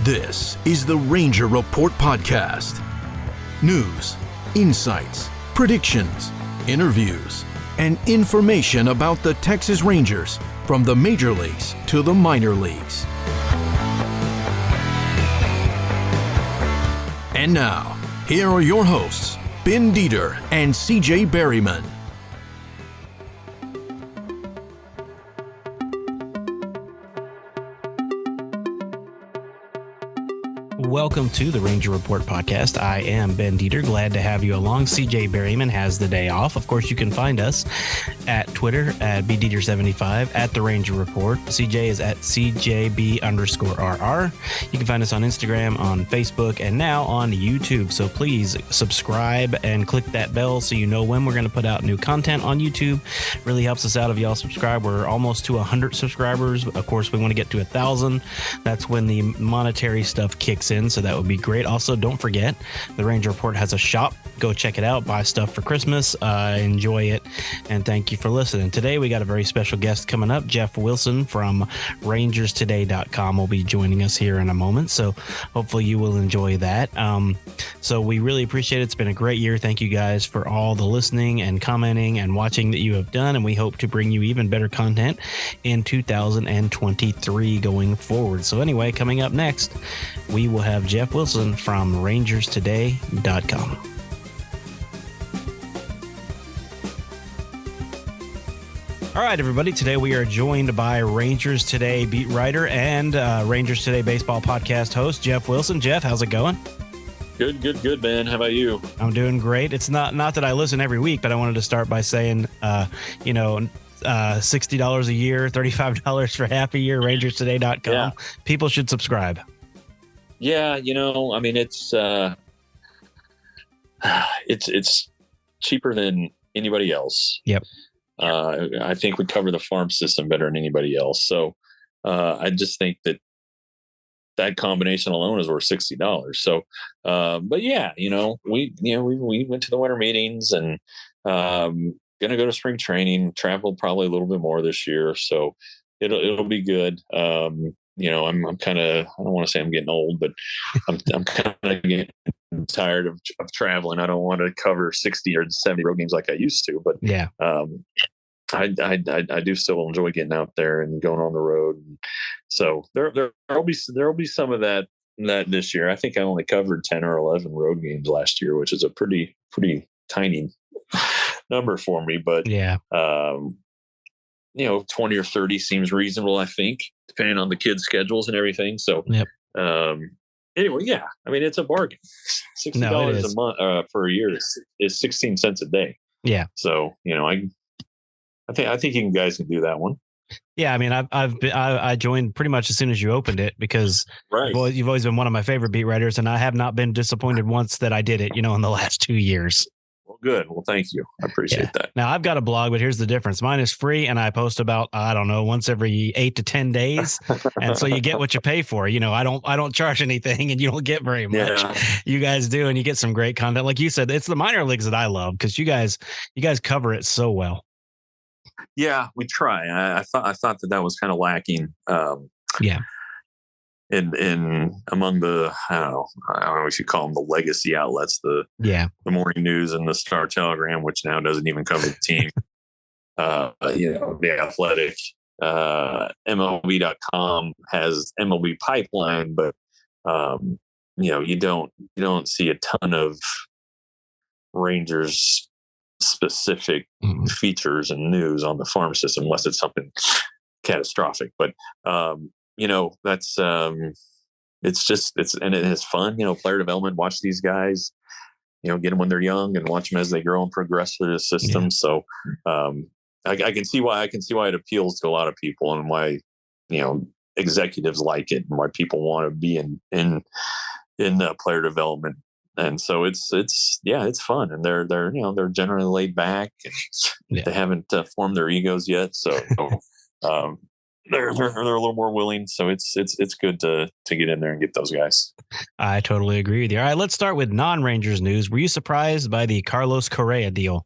This is the Ranger Report Podcast. News, insights, predictions, interviews, and information about the Texas Rangers from the major leagues to the minor leagues. And now, here are your hosts, Ben Dieter and CJ Berryman. Welcome to the Ranger Report Podcast. I am Ben Dieter. Glad to have you along. CJ Berryman has the day off. Of course, you can find us at Twitter at BDieter75, at the Ranger Report. CJ is at CJB_RR. You can find us on Instagram, on Facebook, and now on YouTube. So please subscribe and click that bell so you know when we're going to put out new content on YouTube. Really helps us out if y'all subscribe. We're almost to 100 subscribers. Of course, we want to get to 1,000. That's when the monetary stuff kicks in. So that would be great. Also, don't forget, the Ranger Report has a shop. Go check it out. Buy stuff for Christmas. Enjoy it. And thank you for listening. Today, we got a very special guest coming up. Jeff Wilson from rangerstoday.com will be joining us here in a moment. So hopefully you will enjoy that. So we really appreciate it. It's been a great year. Thank you guys for all the listening and commenting and watching that you have done. And we hope to bring you even better content in 2023 going forward. So anyway, coming up next, we will have Jeff Wilson from rangerstoday.com. All right, everybody. Today we are joined by Rangers Today beat writer and Rangers Today baseball podcast host, Jeff Wilson. Jeff, how's it going? Good, man. How about you? I'm doing great. It's not that I listen every week, but I wanted to start by saying, $60 a year, $35 for half a year, rangerstoday.com. Yeah. People should subscribe. Yeah, it's cheaper than anybody else. Yep. I think we cover the farm system better than anybody else. So I just think that combination alone is worth $60. So, but yeah, we went to the winter meetings and gonna go to spring training. Travel probably a little bit more this year, so it'll be good. I'm kind of, I don't want to say I'm getting old, but I'm kind of getting tired of traveling. I don't want to cover 60 or 70 road games like I used to, but yeah, I do still enjoy getting out there and going on the road. So there'll be some of that this year. I think I only covered 10 or 11 road games last year, which is a pretty tiny number for me, but yeah. 20 or 30 seems reasonable, I think, depending on the kids' schedules and everything. So, yep. Anyway, yeah, I mean, it's a bargain. $60 a month for a year is 16 cents a day. Yeah. So, I think you guys can do that one. Yeah, I mean, I joined pretty much as soon as you opened it because right. You've always been one of my favorite beat writers, and I have not been disappointed once that I did it, in the last 2 years. Well, good. Well, thank you. I appreciate that. Now, I've got a blog, but here's the difference. Mine is free, and I post about, once every 8 to 10 days. And so you get what you pay for. I don't charge anything, and you don't get very much. Yeah. You guys do, and you get some great content. Like you said, it's the minor leagues that I love because you guys cover it so well. Yeah, we try. I thought that was kind of lacking. Yeah. In among the, I don't know if you call them the legacy outlets, the Morning News and the Star Telegram, which now doesn't even cover the team. The Athletic, MLB.com has MLB Pipeline, but you don't see a ton of Rangers specific features and news on the farm system unless it's something catastrophic. But that's and it is fun, player development. Watch these guys, get them when they're young and watch them as they grow and progress through the system. Yeah. So I can see why it appeals to a lot of people and why executives like it and why people want to be in player development. And so it's fun, and they're generally laid back, and they haven't formed their egos yet. So they're a little more willing. So it's good to get in there and get those guys. I totally agree with you. All right, let's start with non-Rangers news. Were you surprised by the Carlos Correa deal?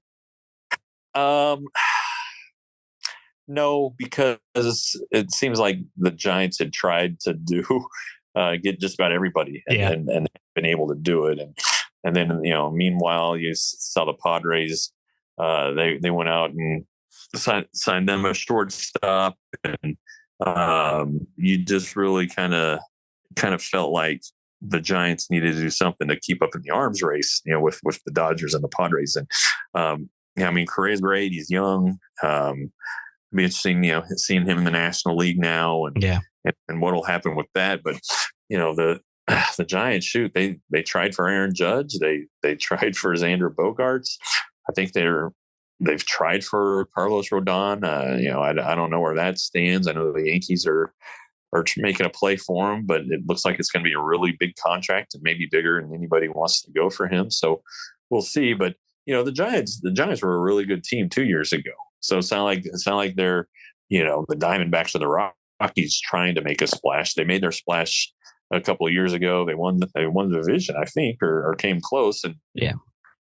No, because it seems like the Giants had tried to do get just about everybody, Yeah. and been able to do it. And then, meanwhile, you saw the Padres. They went out and signed them a shortstop, and you just really kind of felt like the Giants needed to do something to keep up in the arms race, with the Dodgers and the Padres. And I mean, Correa's great. He's young. It'll be interesting, seeing him in the National League now, and what'll happen with that. But the Giants, shoot, they tried for Aaron Judge. They tried for Xander Bogaerts. I think they've tried for Carlos Rodon. I don't know where that stands. I know the Yankees are making a play for him, but it looks like it's going to be a really big contract and maybe bigger than anybody wants to go for him. So we'll see. But the Giants were a really good team 2 years ago. So it's not like they're the Diamondbacks or the Rockies trying to make a splash. They made their splash a couple of years ago. They won the division, I think, or came close, and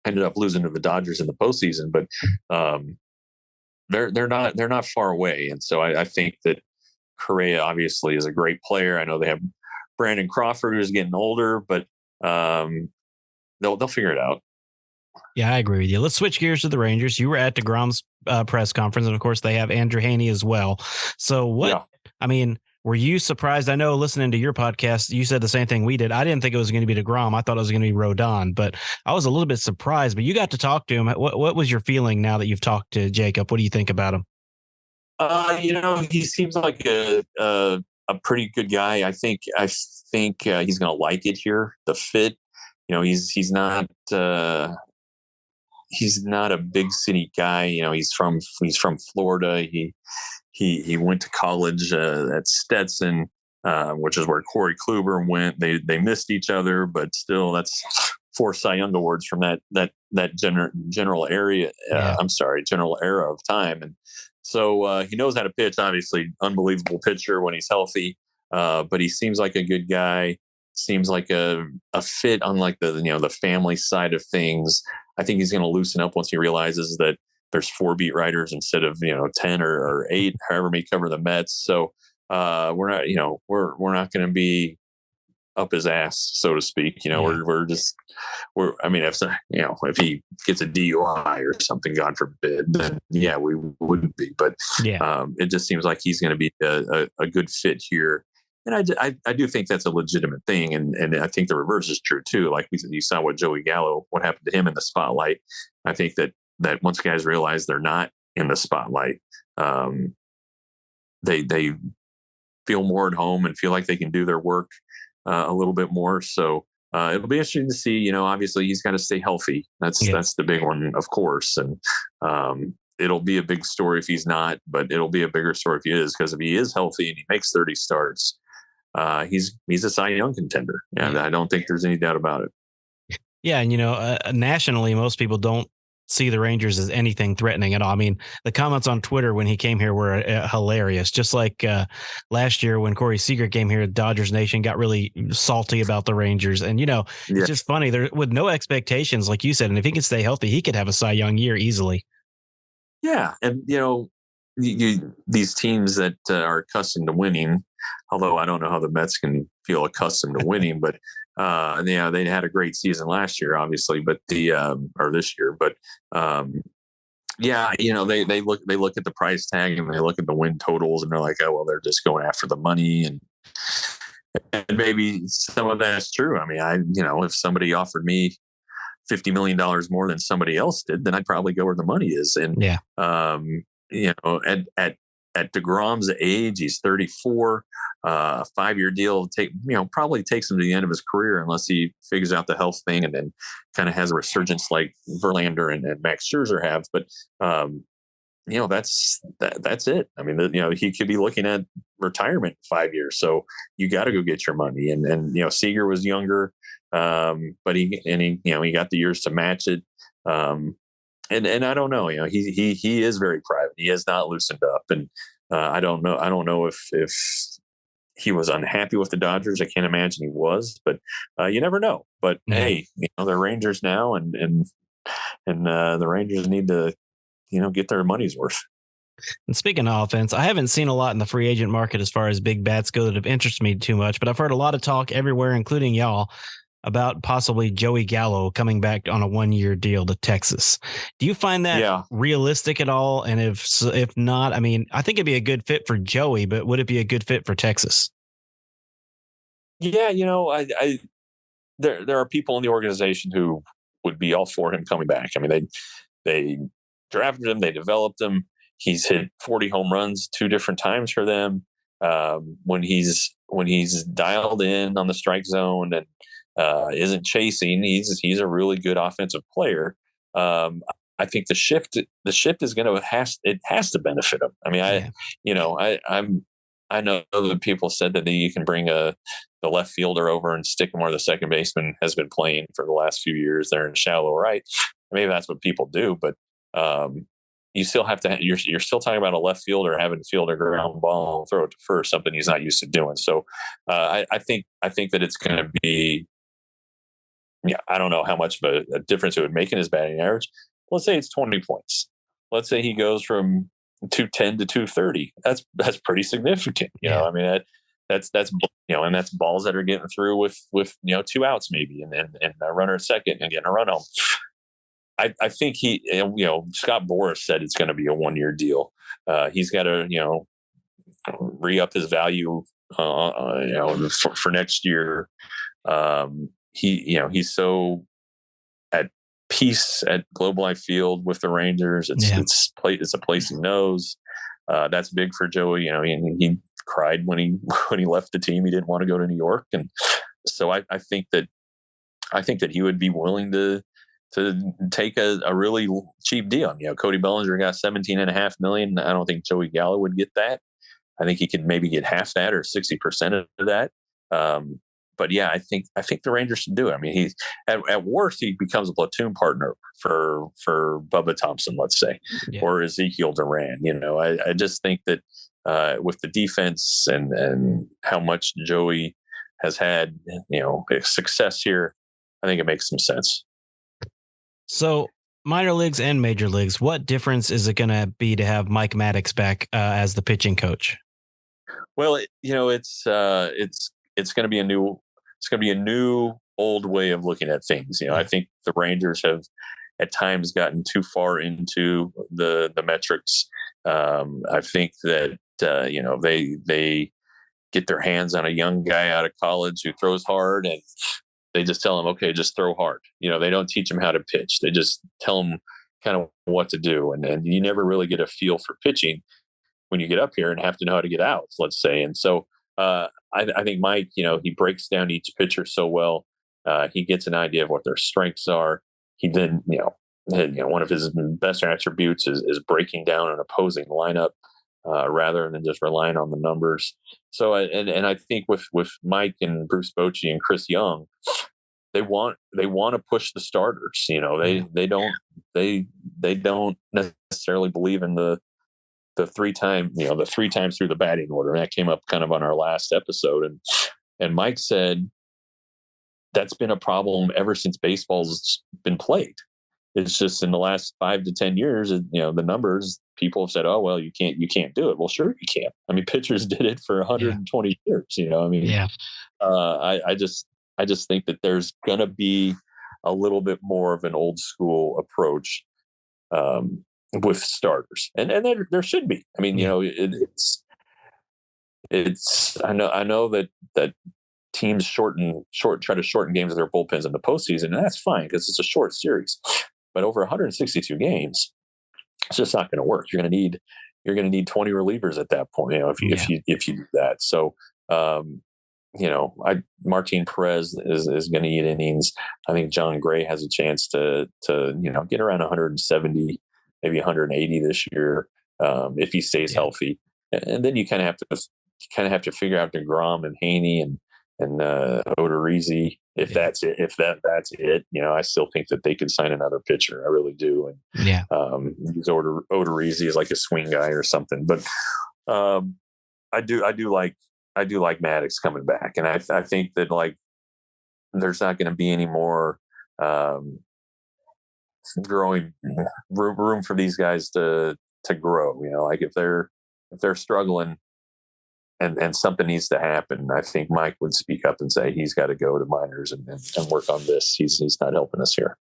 ended up losing to the Dodgers in the postseason. But they're not far away, and so I think that Correa obviously is a great player. I know they have Brandon Crawford, who's getting older, but they'll figure it out. Yeah, I agree with you. Let's switch gears to the Rangers. You were at DeGrom's press conference, and of course, they have Andrew Haney as well. So were you surprised? I know listening to your podcast, you said the same thing we did. I didn't think it was going to be DeGrom. I thought it was going to be Rodon, but I was a little bit surprised. But you got to talk to him. What was your feeling now that you've talked to Jacob? What do you think about him? He seems like a pretty good guy. I think he's going to like it here. The fit, he's not a big city guy. He's from Florida. He went to college at Stetson, which is where Corey Kluber went. They missed each other, but still, that's 4 Cy Young awards from that general area. General era of time. And so he knows how to pitch. Obviously, unbelievable pitcher when he's healthy. But he seems like a good guy. Seems like a fit on like the family side of things. I think he's going to loosen up once he realizes that there's 4 beat writers instead of 10 or 8, however many cover the Mets. So we're not going to be up his ass, so to speak. If he gets a DUI or something, God forbid, then we wouldn't be. But it just seems like he's going to be a good fit here. And I do think that's a legitimate thing. And I think the reverse is true too. Like you saw what Joey Gallo, what happened to him in the spotlight. I think that once guys realize they're not in the spotlight, they feel more at home and feel like they can do their work a little bit more. So it'll be interesting to see. Obviously he's got to stay healthy. That's the big one, of course. And it'll be a big story if he's not, but it'll be a bigger story if he is, because if he is healthy and he makes 30 starts, he's a Cy Young contender. And I don't think there's any doubt about it. Yeah. And, nationally, most people don't see the Rangers as anything threatening at all. I mean, the comments on Twitter when he came here were hilarious. Just like last year when Corey Seager came here, Dodgers Nation got really salty about the Rangers. And, it's just funny. There with no expectations, like you said, and if he can stay healthy, he could have a Cy Young year easily. Yeah. And, these teams that are accustomed to winning, although I don't know how the Mets can feel accustomed to winning, but they had a great season last year, obviously, but or this year, but they look at the price tag and they look at the win totals and they're like, oh, well, they're just going after the money. And maybe some of that's true. I mean, if somebody offered me $50 million more than somebody else did, then I'd probably go where the money is. And, at DeGrom's age, he's 34, 5-year deal probably takes him to the end of his career unless he figures out the health thing and then kind of has a resurgence like Verlander and Max Scherzer have. But, that's it. I mean, he could be looking at retirement in 5 years. So you got to go get your money. And Seager was younger, but he got the years to match it. And I don't know, he is very private. He has not loosened up, and I don't know if he was unhappy with the Dodgers. I can't imagine he was, but you never know. But hey, they're Rangers now, and the Rangers need to get their money's worth. And speaking of offense, I haven't seen a lot in the free agent market as far as big bats go that have interested me too much, but I've heard a lot of talk everywhere, including y'all, about possibly Joey Gallo coming back on a 1-year deal to Texas. Do you find that realistic at all? And if not, I mean, I think it'd be a good fit for Joey, but would it be a good fit for Texas? Yeah, there are people in the organization who would be all for him coming back. I mean, they drafted him, they developed him. He's hit 40 home runs 2 different times for them. When he's dialed in on the strike zone and isn't chasing, he's a really good offensive player. I think the shift is going to has to benefit him. I mean, I know that people said that you can bring the left fielder over and stick him where the second baseman has been playing for the last few years there in shallow right. Maybe that's what people do, but you still have to. You're still talking about a left fielder having to field a ground ball and throw it to first, something he's not used to doing. So I think that it's going to be. Yeah, I don't know how much of a difference it would make in his batting average. Let's say it's 20 points. Let's say he goes from 210 to 230. That's pretty significant. You know, I mean, that's and that's balls that are getting through with 2 outs maybe, and a runner at second and getting a run home. I think Scott Boras said it's going to be a 1-year deal. He's got to re-up his value for next year. He's so at peace at Globe Life Field with the Rangers. It's a place he knows. That's big for Joey. He cried when he left the team. He didn't want to go to New York, and so I think that he would be willing to take a really cheap deal. Cody Bellinger got $17.5 million. I don't think Joey Gallo would get that. I think he could maybe get half that or 60% of that. But yeah, I think the Rangers should do it. I mean, he's at worst he becomes a platoon partner for Bubba Thompson, let's say, or Ezekiel Duran. I just think that with the defense and how much Joey has had, success here, I think it makes some sense. So minor leagues and major leagues, what difference is it going to be to have Mike Maddux back as the pitching coach? Well, it's going to be a new old way of looking at things. I think the Rangers have at times gotten too far into the metrics. I think that they get their hands on a young guy out of college who throws hard, and they just tell him, okay, just throw hard. They don't teach him how to pitch. They just tell him kind of what to do. And you never really get a feel for pitching when you get up here and have to know how to get outs, let's say. And so I think Mike, he breaks down each pitcher so well. He gets an idea of what their strengths are. He then, one of his best attributes is breaking down an opposing lineup rather than just relying on the numbers. So, and I think with Mike and Bruce Bochy and Chris Young, they want to push the starters. They don't necessarily believe in the 3 times through the batting order. And that came up kind of on our last episode. And Mike said that's been a problem ever since baseball's been played. It's just in the last 5 to 10 years, the numbers, people have said, oh, well, you can't do it. Well, sure you can. I mean, pitchers did it for 120 years, I just think that there's going to be a little bit more of an old school approach with starters. And there should be. I mean, it's I know that teams try to shorten games of their bullpens in the postseason, and that's fine because it's a short series. But over 162 games, it's just not going to work. You're going to need 20 relievers at that point. If you do that. So Martin Perez is going to eat innings. I think John Gray has a chance to get around 170, maybe 180 this year if he stays healthy. And then you kind of have to figure out DeGrom and Haney and Odorizzi if that's it. That's it. I still think that they could sign another pitcher. I really do. And use Odorizzi as like a swing guy or something. But I do like Maddux coming back, and I think that like there's not going to be any more growing room for these guys to to grow. Like if they're struggling and something needs to happen, I think Mike would speak up and say he's got to go to minors and work on this. He's not helping us here.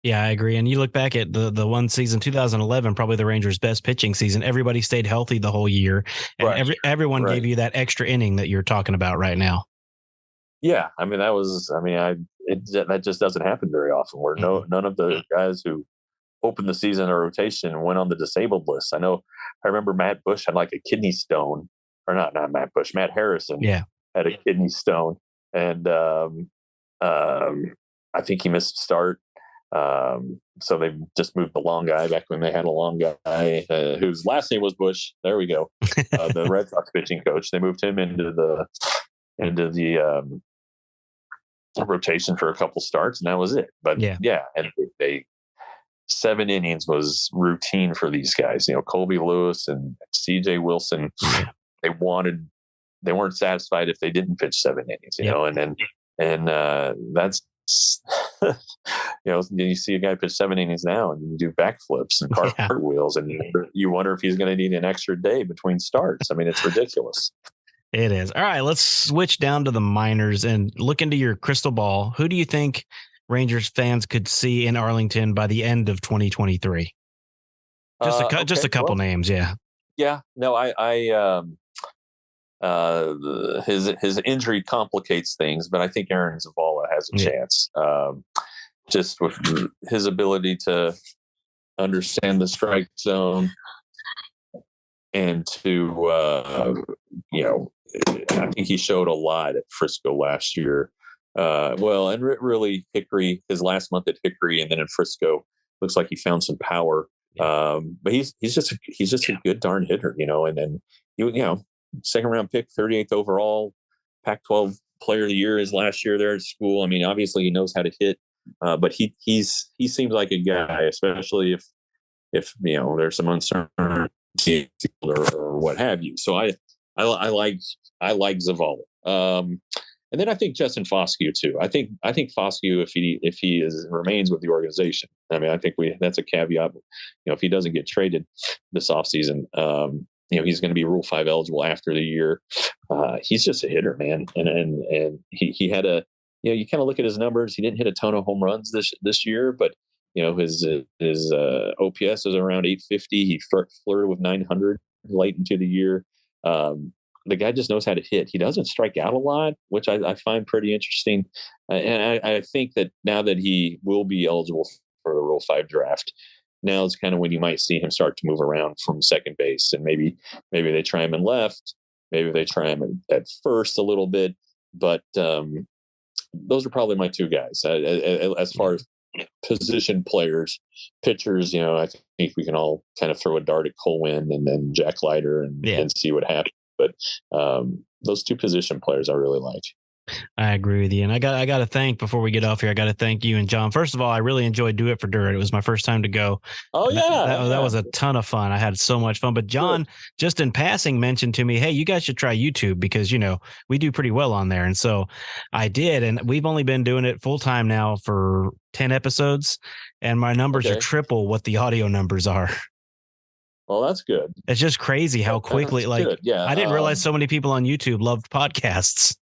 Yeah, I agree. And you look back at the one season, 2011, probably the Rangers' best pitching season. Everybody stayed healthy the whole year, and Right. everyone Right. gave you that extra inning that you're talking about right now. Yeah, that just doesn't happen very often. Where none of the guys who opened the season or rotation went on the disabled list. I remember Matt Bush had like a kidney stone, or not Matt Bush, Matt Harrison had a kidney stone, and I think he missed a start. So they just moved the long guy back when they had a long guy whose last name was Bush. There we go. The Red Sox pitching coach. They moved him into the rotation for a couple starts, and that was it. But and they 7 innings was routine for these guys. Colby Lewis and CJ Wilson. They weren't satisfied if they didn't pitch 7 innings. And that's you see a guy pitch 7 innings now and you do backflips and cartwheels, and you wonder if he's going to need an extra day between starts. It's ridiculous. It is. All right, let's switch down to the minors and look into your crystal ball. Who do you think Rangers fans could see in Arlington by the end of 2023? Just a couple names. Yeah. Yeah. No, his injury complicates things, but I think Aaron Zavala has a chance. Just with his ability to understand the strike zone and to, I think he showed a lot at Frisco last year. And really Hickory, his last month at Hickory, and then in Frisco, looks like he found some power. But he's just a good darn hitter, and then second round pick, 38th overall, Pac-12 player of the year his last year there at school. Obviously he knows how to hit, but he seems like a guy, especially if there's some uncertainty or what have you. So I like Zavala. And then I think Justin Foscue too. I think Foscue, if he remains with the organization, I think that's a caveat. If he doesn't get traded this offseason, he's going to be Rule 5 eligible after the year. He's just a hitter, man. And he had you kind of look at his numbers. He didn't hit a ton of home runs this year, but his OPS is around 850. He flirted with 900 late into the year. The guy just knows how to hit. He doesn't strike out a lot, which I find pretty interesting. And I think that now that he will be eligible for the Rule 5 draft, now is kind of when you might see him start to move around from second base, and maybe they try him in left, maybe they try him at first a little bit. But those are probably my two guys as far as position players. Pitchers, I think we can all kind of throw a dart at Colwyn and then Jack Leiter and see what happens. But those two position players I really like. I agree with you. And I got to thank, before we get off here, I got to thank you and John. First of all, I really enjoyed Do It for Dirt. It was my first time to go. Oh, yeah. That was a ton of fun. I had so much fun. But John, just in passing, mentioned to me, hey, you guys should try YouTube because, we do pretty well on there. And so I did. And we've only been doing it full time now for 10 episodes. And my numbers are triple what the audio numbers are. Well, that's good. It's just crazy how quickly, I didn't realize so many people on YouTube loved podcasts.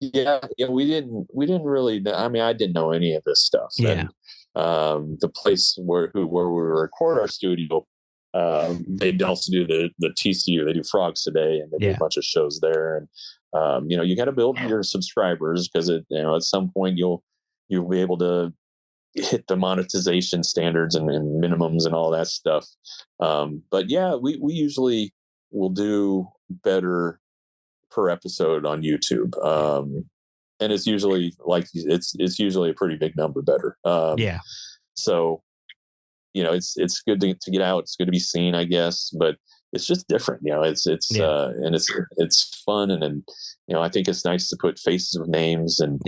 Yeah, we didn't really. I didn't know any of this stuff. Yeah. And the place where we record our studio, they also do the TCU. They do Frogs Today, and they do a bunch of shows there. And you got to build your subscribers because at some point you'll be able to hit the monetization standards and minimums and all that stuff. But yeah, we usually will do better per episode on YouTube. And it's usually it's usually a pretty big number better. So, it's good to get out. It's good to be seen, I guess, but it's just different. And it's fun. And then, I think it's nice to put faces with names and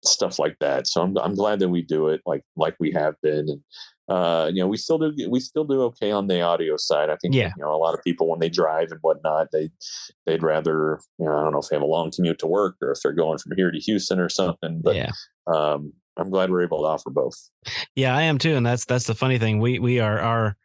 stuff like that. So I'm glad that we do it like we have been. And we still do okay on the audio side. I think a lot of people when they drive and whatnot, they'd rather, I don't know if they have a long commute to work or if they're going from here to Houston or something. But I'm glad we're able to offer both. Yeah, I am too. And that's the funny thing. We are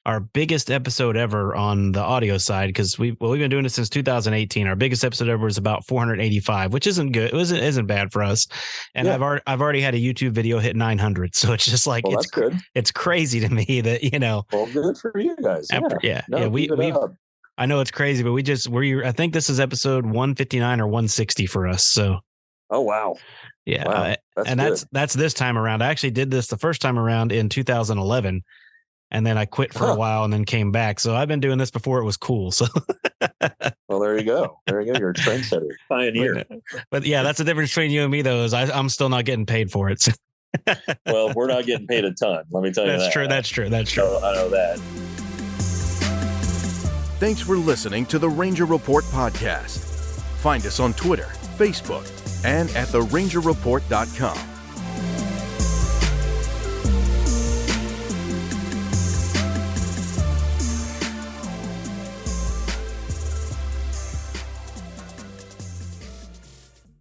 our biggest episode ever on the audio side, because we've been doing it since 2018. Our biggest episode ever was about 485, which isn't good. It isn't bad for us. And I've already had a YouTube video hit 900. So it's just like, that's good. It's crazy to me that, Well, good for you guys. I know it's crazy, but I think this is episode 159 or 160 for us. So. Oh, wow. Yeah. Wow, that's this time around. I actually did this the first time around in 2011. And then I quit for a while and then came back. So I've been doing this before it was cool. So, well, there you go. You're a trendsetter, pioneer. But yeah, that's the difference between you and me, though, is I'm still not getting paid for it. So. Well, we're not getting paid a ton. Let me tell you that. That's true. I know that. Thanks for listening to the Ranger Report podcast. Find us on Twitter, Facebook, and at therangerreport.com.